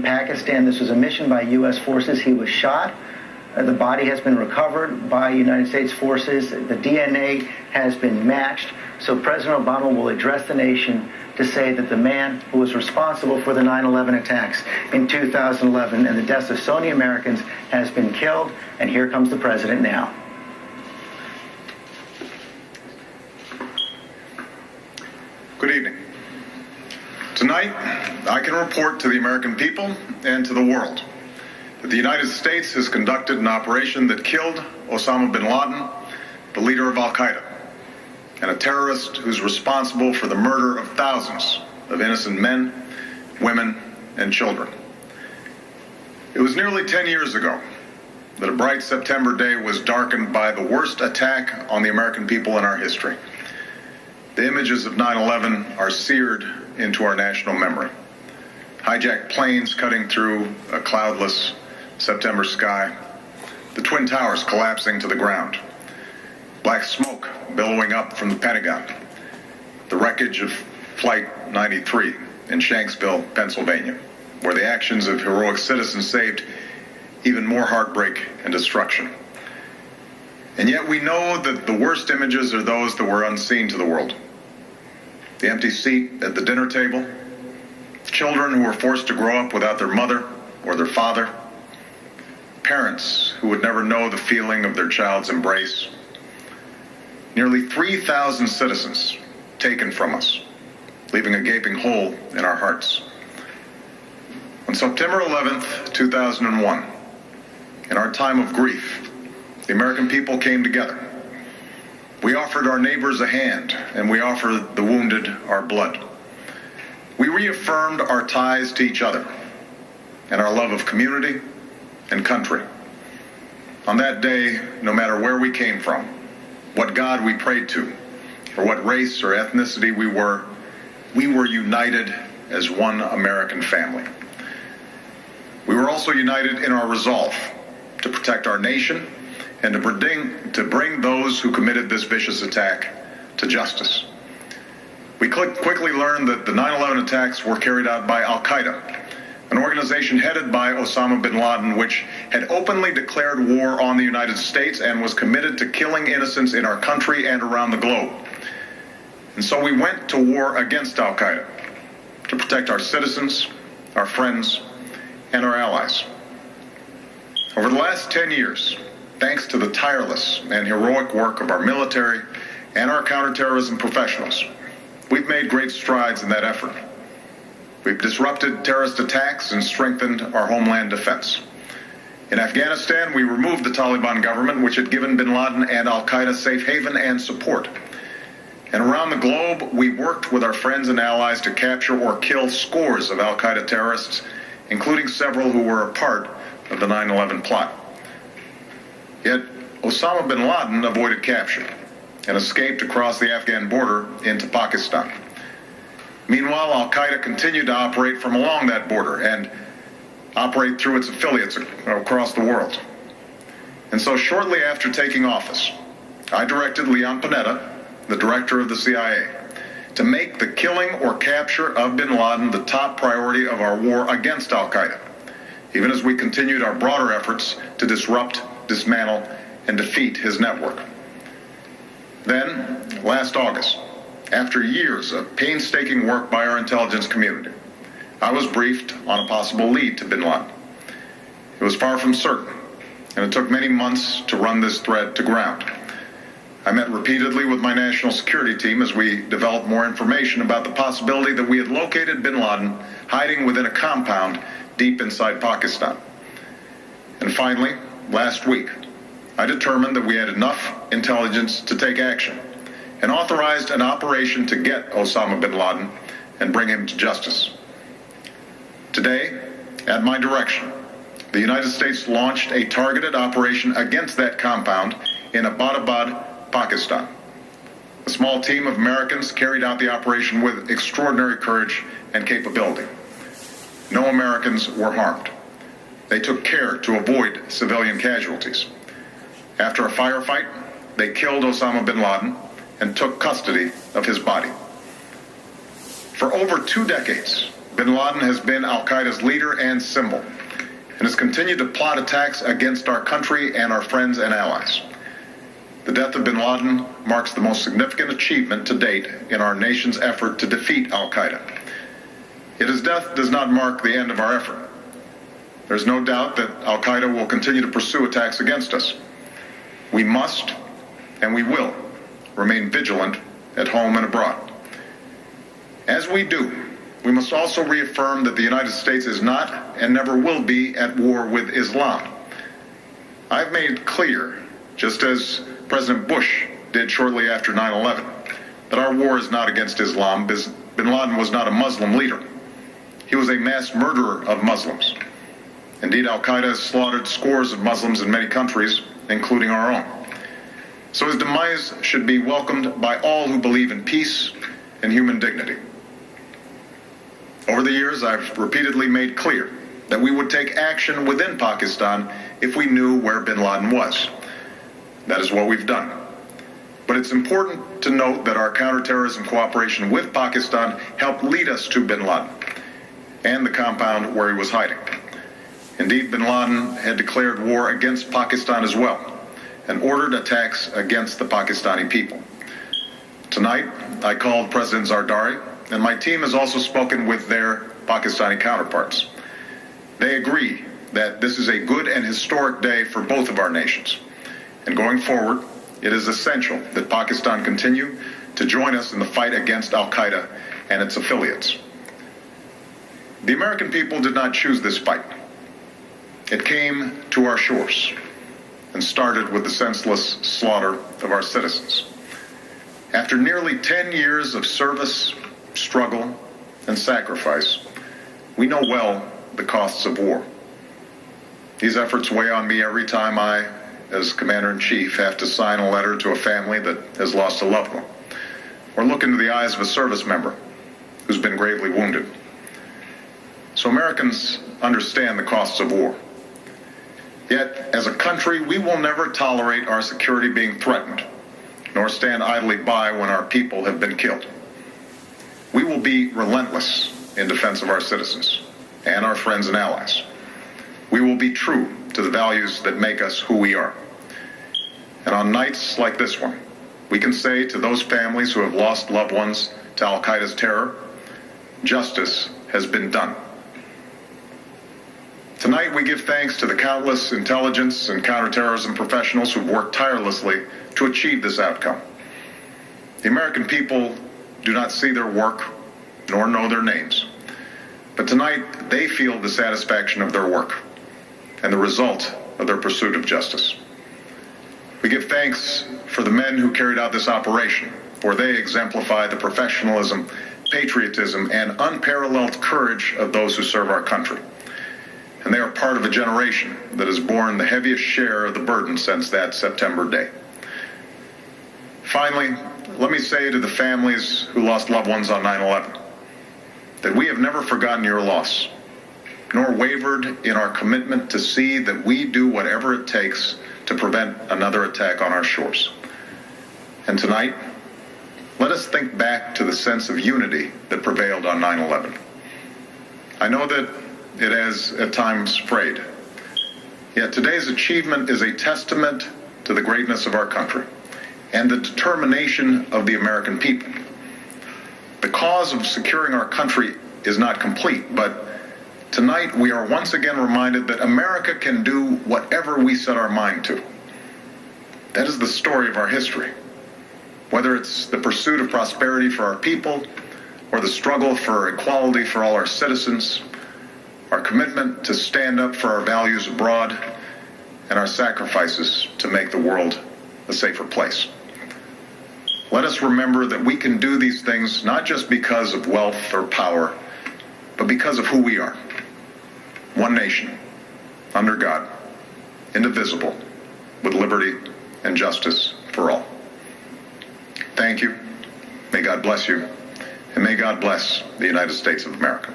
Pakistan. This was a mission by U.S. forces. He was shot. The body has been recovered by United States forces. The DNA has been matched. So President Obama will address the nation to say that the man who was responsible for the 9/11 attacks in 2011 and the deaths of so many Americans has been killed. And here comes the president now. Good evening. Tonight, I can report to the American people and to the world that the United States has conducted an operation that killed Osama Bin Laden, the leader of Al-Qaeda, and a terrorist who's responsible for the murder of thousands of innocent men, women, and children. It was nearly 10 years ago that a bright September day was darkened by the worst attack on the American people in our history. The images of 9/11 are seared into our national memory. Hijacked planes cutting through a cloudless September sky, the Twin Towers collapsing to the ground, black smoke billowing up from the Pentagon, the wreckage of Flight 93 in Shanksville, Pennsylvania, where the actions of heroic citizens saved even more heartbreak and destruction. And yet we know that the worst images are those that were unseen to the world. The empty seat at the dinner table, children who were forced to grow up without their mother or their father, parents who would never know the feeling of their child's embrace, nearly 3,000 citizens taken from us, leaving a gaping hole in our hearts. On September 11th, 2001, in our time of grief, the American people came together. We offered our neighbors a hand, and we offered the wounded our blood. We reaffirmed our ties to each other and our love of community and country. On that day, no matter where we came from, what God we prayed to, or what race or ethnicity we were united as one American family. We were also united in our resolve to protect our nation and to bring those who committed this vicious attack to justice. We quickly learned that the 9/11 attacks were carried out by Al-Qaeda, an organization headed by Osama Bin Laden, which had openly declared war on the United States and was committed to killing innocents in our country and around the globe. And so we went to war against Al-Qaeda to protect our citizens, our friends, and our allies. Over the last 10 years, thanks to the tireless and heroic work of our military and our counterterrorism professionals, we've made great strides in that effort. We've disrupted terrorist attacks and strengthened our homeland defense. In Afghanistan, we removed the Taliban government, which had given bin Laden and Al-Qaeda safe haven and support. And around the globe, we worked with our friends and allies to capture or kill scores of Al-Qaeda terrorists, including several who were a part of the 9/11 plot. Yet, Osama bin Laden avoided capture and escaped across the Afghan border into Pakistan. Meanwhile, Al-Qaeda continued to operate from along that border and operate through its affiliates across the world. And so shortly after taking office, I directed Leon Panetta, the director of the CIA, to make the killing or capture of bin Laden the top priority of our war against Al-Qaeda, even as we continued our broader efforts to disrupt, dismantle, and defeat his network. Then, last August, after years of painstaking work by our intelligence community, I was briefed on a possible lead to bin Laden. It was far from certain, and it took many months to run this thread to ground. I met repeatedly with my national security team as we developed more information about the possibility that we had located bin Laden hiding within a compound deep inside Pakistan. And finally, last week, I determined that we had enough intelligence to take action and authorized an operation to get Osama bin Laden and bring him to justice. Today, at my direction, the United States launched a targeted operation against that compound in Abbottabad, Pakistan. A small team of Americans carried out the operation with extraordinary courage and capability. No Americans were harmed. They took care to avoid civilian casualties. After a firefight, they killed Osama bin Laden and took custody of his body. For over 2 decades, Bin Laden has been al-Qaeda's leader and symbol, and has continued to plot attacks against our country and our friends and allies. The death of bin Laden marks the most significant achievement to date in our nation's effort to defeat al-Qaeda. Yet his death does not mark the end of our effort. There's no doubt that al-Qaeda will continue to pursue attacks against us. We must, and we will, remain vigilant at home and abroad. As we do, we must also reaffirm that the United States is not and never will be at war with Islam. I've made clear, just as President Bush did shortly after 9/11, that our war is not against Islam. Bin Laden was not a Muslim leader. He was a mass murderer of Muslims. Indeed, al-Qaeda has slaughtered scores of Muslims in many countries, including our own. So his demise should be welcomed by all who believe in peace and human dignity. Over the years, I've repeatedly made clear that we would take action within Pakistan if we knew where bin Laden was. That is what we've done. But it's important to note that our counterterrorism cooperation with Pakistan helped lead us to bin Laden and the compound where he was hiding. Indeed, bin Laden had declared war against Pakistan as well and ordered attacks against the Pakistani people. Tonight, I called President Zardari, and my team has also spoken with their Pakistani counterparts. They agree that this is a good and historic day for both of our nations. And going forward, it is essential that Pakistan continue to join us in the fight against al-Qaeda and its affiliates. The American people did not choose this fight. It came to our shores and started with the senseless slaughter of our citizens. After nearly 10 years of service, struggle, and sacrifice, we know well the costs of war. These efforts weigh on me every time I, as Commander-in-Chief, have to sign a letter to a family that has lost a loved one, or look into the eyes of a service member who's been gravely wounded. So Americans understand the costs of war. Yet, as a country, we will never tolerate our security being threatened, nor stand idly by when our people have been killed. We will be relentless in defense of our citizens and our friends and allies. We will be true to the values that make us who we are. And on nights like this one, we can say to those families who have lost loved ones to al-Qaeda's terror, justice has been done. Tonight, we give thanks to the countless intelligence and counterterrorism professionals who've worked tirelessly to achieve this outcome. The American people do not see their work nor know their names. But tonight, they feel the satisfaction of their work and the result of their pursuit of justice. We give thanks for the men who carried out this operation, for they exemplify the professionalism, patriotism, and unparalleled courage of those who serve our country. And they are part of a generation that has borne the heaviest share of the burden since that September day. Finally, let me say to the families who lost loved ones on 9/11 that we have never forgotten your loss, nor wavered in our commitment to see that we do whatever it takes to prevent another attack on our shores. And tonight, let us think back to the sense of unity that prevailed on 9/11. I know that it has at times frayed. Yet today's achievement is a testament to the greatness of our country and the determination of the American people. The cause of securing our country is not complete, but tonight we are once again reminded that America can do whatever we set our mind to. That is the story of our history. Whether it's the pursuit of prosperity for our people or the struggle for equality for all our citizens, our commitment to stand up for our values abroad, and our sacrifices to make the world a safer place. Let us remember that we can do these things not just because of wealth or power, but because of who we are. One nation, under God, indivisible, with liberty and justice for all. Thank you. May God bless you, and may God bless the United States of America.